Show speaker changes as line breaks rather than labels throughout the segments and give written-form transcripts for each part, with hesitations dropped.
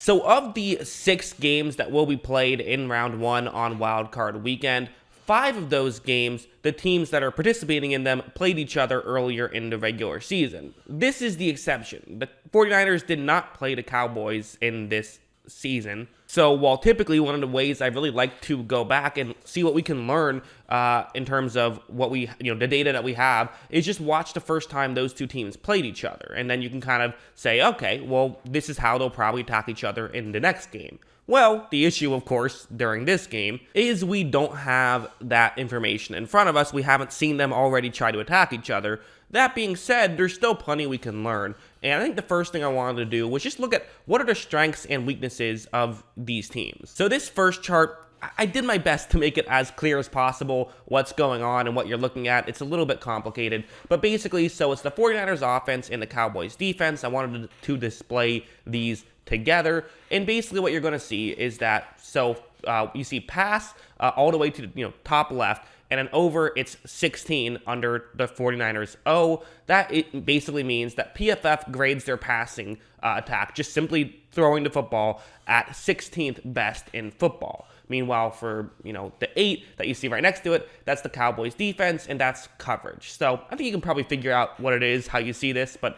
So of the 6 games that will be played in round 1 on Wild Card Weekend, 5 of those games, the teams that are participating in them played each other earlier in the regular season. This is the exception. The 49ers did not play the Cowboys in this season. So while typically one of the ways I really like to go back and see what we can learn in terms of what we, the data that we have, is just watch the first time those two teams played each other. And then you can kind of say, okay, well, this is how they'll probably attack each other in the next game. Well, the issue, of course, during this game is we don't have that information in front of us. We haven't seen them already try to attack each other. That being said, there's still plenty we can learn. And I think the first thing I wanted to do was just look at what are the strengths and weaknesses of these teams. So this first chart, I did my best to make it as clear as possible what's going on and what you're looking at. It's a little bit complicated, but basically, so it's the 49ers offense and the Cowboys defense. I wanted to display these together, and basically what you're going to see is that, so you see pass all the way to top left, and then over it's 16 under the 49ers O. That it basically means that PFF grades their passing attack, just simply throwing the football, at 16th best in football. Meanwhile, for the 8 that you see right next to it, that's the Cowboys defense, and that's coverage. So I think you can probably figure out what it is, how you see this, but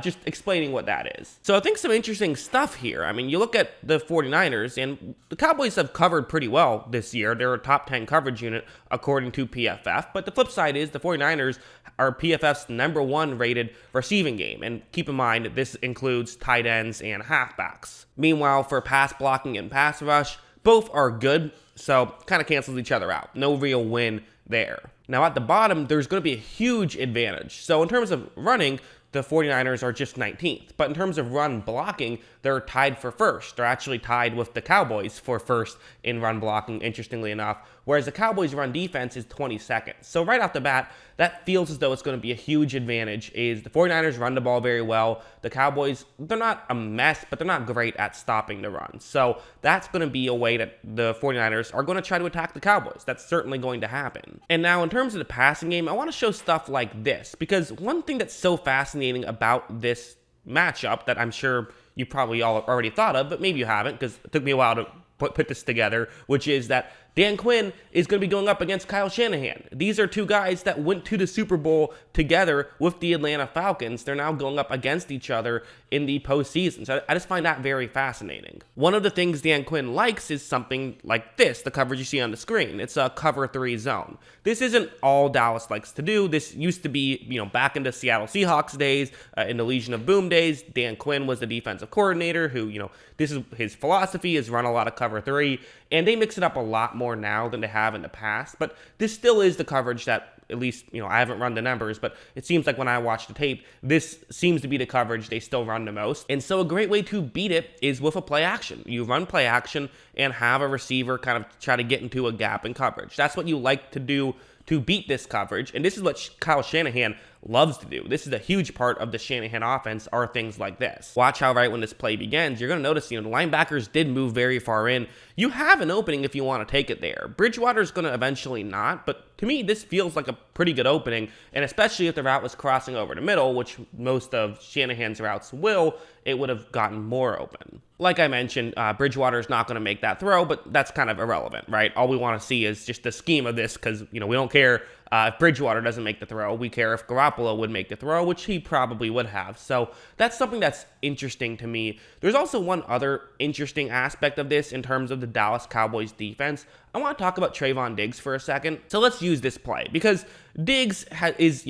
just explaining what that is. So I think some interesting stuff here. I mean, you look at the 49ers, and the Cowboys have covered pretty well this year. They're a top 10 coverage unit according to PFF. But the flip side is the 49ers are PFF's #1 rated receiving game. And keep in mind, this includes tight ends and halfbacks. Meanwhile, for pass blocking and pass rush, both are good, so kind of cancels each other out. No real win there. Now at the bottom, there's going to be a huge advantage. So in terms of running, the 49ers are just 19th. But in terms of run blocking, they're tied for first. They're actually tied with the Cowboys for first in run blocking, interestingly enough, whereas the Cowboys' run defense is 22nd. So right off the bat, that feels as though it's going to be a huge advantage. Is the 49ers run the ball very well. The Cowboys, they're not a mess, but they're not great at stopping the run. So that's going to be a way that the 49ers are going to try to attack the Cowboys. That's certainly going to happen. And now in terms of the passing game, I want to show stuff like this, because one thing that's so fascinating about this matchup that I'm sure you probably all already thought of, but maybe you haven't, because it took me a while to put this together, which is that Dan Quinn is going to be going up against Kyle Shanahan. These are two guys that went to the Super Bowl together with the Atlanta Falcons. They're now going up against each other in the postseason. So I just find that very fascinating. One of the things Dan Quinn likes is something like this, the coverage you see on the screen. It's a cover 3 zone. This isn't all Dallas likes to do. This used to be, back in the Seattle Seahawks days, in the Legion of Boom days. Dan Quinn was the defensive coordinator who, this is his philosophy, is run a lot of cover 3, and they mix it up a lot more now than they have in the past, but this still is the coverage that, at least, I haven't run the numbers, but it seems like when I watch the tape, this seems to be the coverage they still run the most. And so a great way to beat it is with a play action. You run play action and have a receiver kind of try to get into a gap in coverage. That's what you like to do to beat this coverage, and this is what Kyle Shanahan loves to do. This is a huge part of the Shanahan offense, are things like this. Watch how right when this play begins, you're going to notice, the linebackers did move very far in. You have an opening if you want to take it there. Bridgewater's going to eventually not, but to me, this feels like a pretty good opening, and especially if the route was crossing over the middle, which most of Shanahan's routes will, it would have gotten more open. Like I mentioned, Bridgewater's not going to make that throw, but that's kind of irrelevant, right? All we want to see is just the scheme of this, because, we don't care if Bridgewater doesn't make the throw. We care if Garoppolo would make the throw, which he probably would have. So that's something that's interesting to me. There's also one other interesting aspect of this in terms of the Dallas Cowboys defense. I want to talk about Trevon Diggs for a second. So let's use this play, because Diggs is,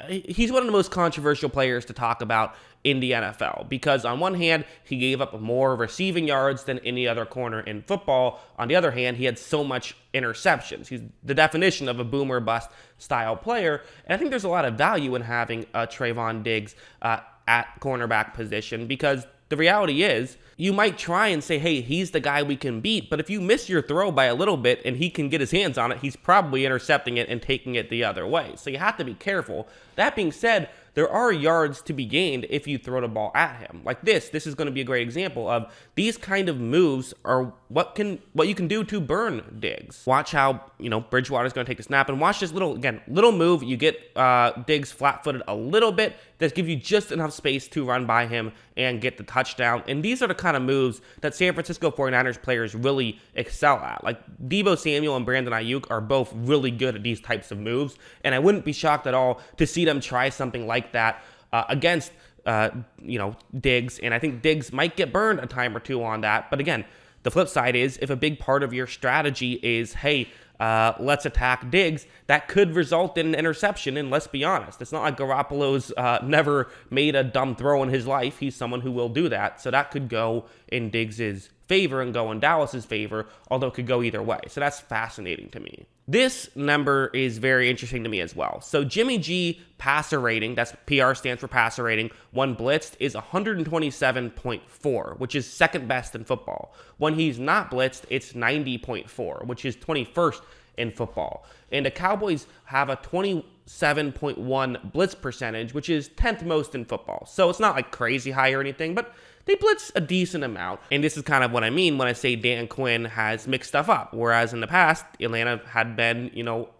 he's one of the most controversial players to talk about in the NFL, because on one hand, he gave up more receiving yards than any other corner in football. On the other hand, he had so much interceptions. He's the definition of a boomer bust style player. And I think there's a lot of value in having Trevon Diggs at cornerback position, because the reality is, you might try and say, hey, he's the guy we can beat, but if you miss your throw by a little bit and he can get his hands on it, he's probably intercepting it and taking it the other way. So you have to be careful. That being said, there are yards to be gained if you throw the ball at him. Like this is going to be a great example of these kind of moves are what you can do to burn Diggs. Watch how, Bridgewater's going to take the snap, and watch this little move. You get Diggs flat-footed a little bit. That gives you just enough space to run by him and get the touchdown. And these are the kind of moves that San Francisco 49ers players really excel at. Like Deebo Samuel and Brandon Ayuk are both really good at these types of moves, and I wouldn't be shocked at all to see them try something like that against Diggs. And I think Diggs might get burned a time or two on that. But again, the flip side is if a big part of your strategy is, hey, let's attack Diggs, that could result in an interception. And let's be honest, it's not like Garoppolo's never made a dumb throw in his life. He's someone who will do that. So that could go in Diggs's favor and go in Dallas's favor, although it could go either way. So that's fascinating to me. This number is very interesting to me as well. So Jimmy G passer rating, that's PR stands for passer rating, when blitzed is 127.4, which is second best in football. When he's not blitzed, it's 90.4, which is 21st in football. And the Cowboys have a 27.1 blitz percentage, which is 10th most in football. So it's not like crazy high or anything, but they blitz a decent amount. And this is kind of what I mean when I say Dan Quinn has mixed stuff up. Whereas in the past, Atlanta had been,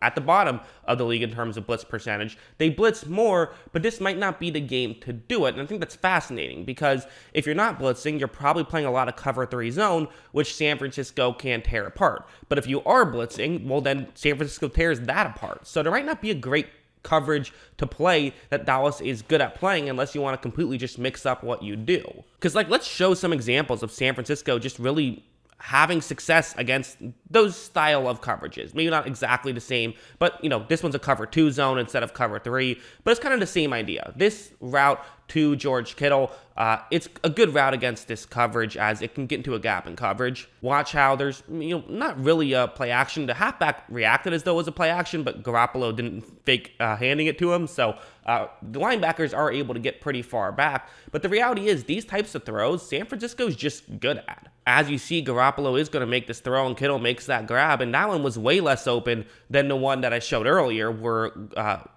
at the bottom of the league in terms of blitz percentage. They blitz more, but this might not be the game to do it. And I think that's fascinating because if you're not blitzing, you're probably playing a lot of cover 3 zone, which San Francisco can tear apart. But if you are blitzing, well, then San Francisco tears that apart. So there might not be a great coverage to play that Dallas is good at playing unless you want to completely just mix up what you do. Because let's show some examples of San Francisco just really having success against those style of coverages. Maybe not exactly the same, but this one's a cover 2 zone instead of cover 3, but it's kind of the same idea. This route to George Kittle, it's a good route against this coverage as it can get into a gap in coverage. Watch how there's, not really a play action. The halfback reacted as though it was a play action, but Garoppolo didn't fake handing it to him. So the linebackers are able to get pretty far back. But the reality is these types of throws, San Francisco's just good at. As you see, Garoppolo is going to make this throw and Kittle makes that grab. And that one was way less open than the one that I showed earlier where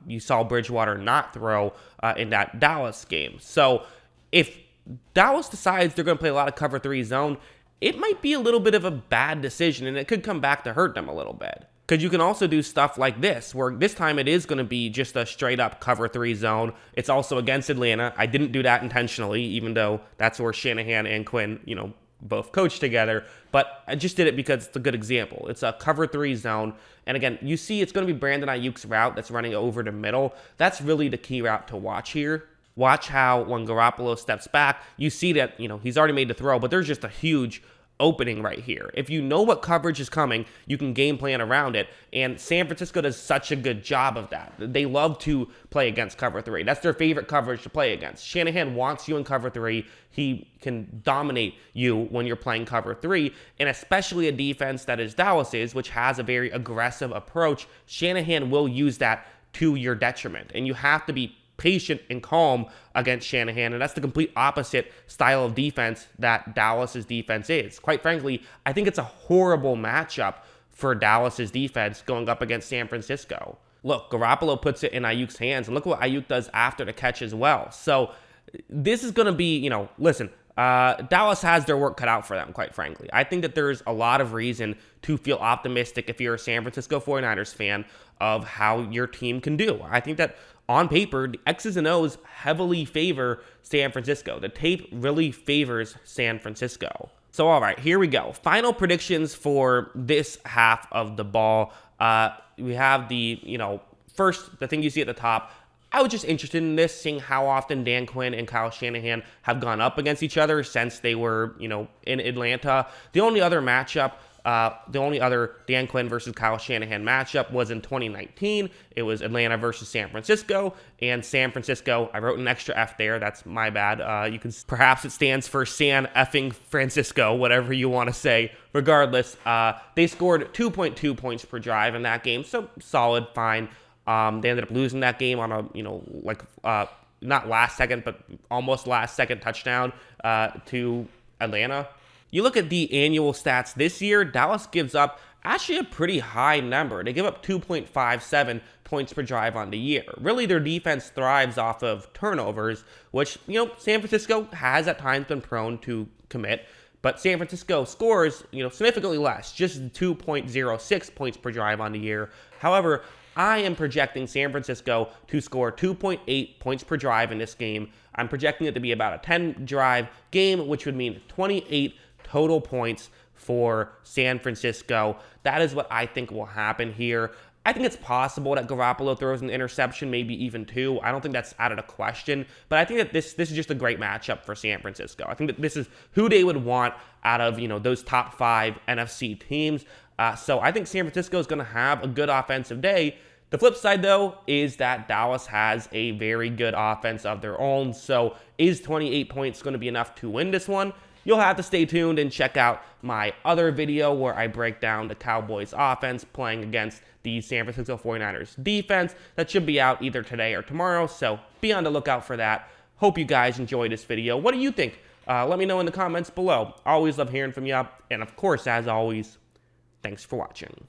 you saw Bridgewater not throw in that Dallas game. So if Dallas decides they're going to play a lot of cover 3 zone, it might be a little bit of a bad decision and it could come back to hurt them a little bit. Because you can also do stuff like this, where this time it is going to be just a straight up cover 3 zone. It's also against Atlanta. I didn't do that intentionally, even though that's where Shanahan and Quinn, both coach together, but I just did it because it's a good example. It's a cover 3 zone. And again, you see it's going to be Brandon Ayuk's route that's running over the middle. That's really the key route to watch here. Watch how when Garoppolo steps back, you see that, he's already made the throw, but there's just a huge opening right here. If you know what coverage is coming, you can game plan around it. And San Francisco does such a good job of that. They love to play against cover 3. That's their favorite coverage to play against. Shanahan wants you in cover 3. He can dominate you when you're playing cover 3. And especially a defense that is Dallas's, which has a very aggressive approach, Shanahan will use that to your detriment. And you have to be patient and calm against Shanahan, and that's the complete opposite style of defense that Dallas's defense is. Quite frankly, I think it's a horrible matchup for Dallas's defense going up against San Francisco. Look, Garoppolo puts it in Ayuk's hands, and look what Ayuk does after the catch as well. So this is going to be, listen, Dallas has their work cut out for them, quite frankly. I think that there's a lot of reason to feel optimistic if you're a San Francisco 49ers fan of how your team can do. I think that on paper, the X's and O's heavily favor San Francisco. The tape really favors San Francisco. So, all right, here we go. Final predictions for this half of the ball. We have the, first, the thing you see at the top. I was just interested in this, seeing how often Dan Quinn and Kyle Shanahan have gone up against each other since they were, in Atlanta. The only other Dan Quinn versus Kyle Shanahan matchup was in 2019. It was Atlanta versus San Francisco. And San Francisco, I wrote an extra F there. That's my bad. Perhaps it stands for San effing Francisco, whatever you want to say. Regardless, they scored 2.2 points per drive in that game. So solid, fine. They ended up losing that game on a, not last second, but almost last second touchdown to Atlanta. You look at the annual stats this year, Dallas gives up actually a pretty high number. They give up 2.57 points per drive on the year. Really, their defense thrives off of turnovers, which, San Francisco has at times been prone to commit. But San Francisco scores, significantly less, just 2.06 points per drive on the year. However, I am projecting San Francisco to score 2.8 points per drive in this game. I'm projecting it to be about a 10-drive game, which would mean 28 total points for San Francisco. That is what I think will happen here. I think it's possible that Garoppolo throws an interception, maybe even 2. I don't think that's out of the question, but I think that this is just a great matchup for San Francisco. I think that this is who they would want out of, those top 5 NFC teams. So I think San Francisco is going to have a good offensive day. The flip side, though, is that Dallas has a very good offense of their own. So is 28 points going to be enough to win this one? You'll have to stay tuned and check out my other video where I break down the Cowboys offense playing against the San Francisco 49ers defense. That should be out either today or tomorrow, so be on the lookout for that. Hope you guys enjoyed this video. What do you think? Let me know in the comments below. Always love hearing from you. And of course, as always, thanks for watching.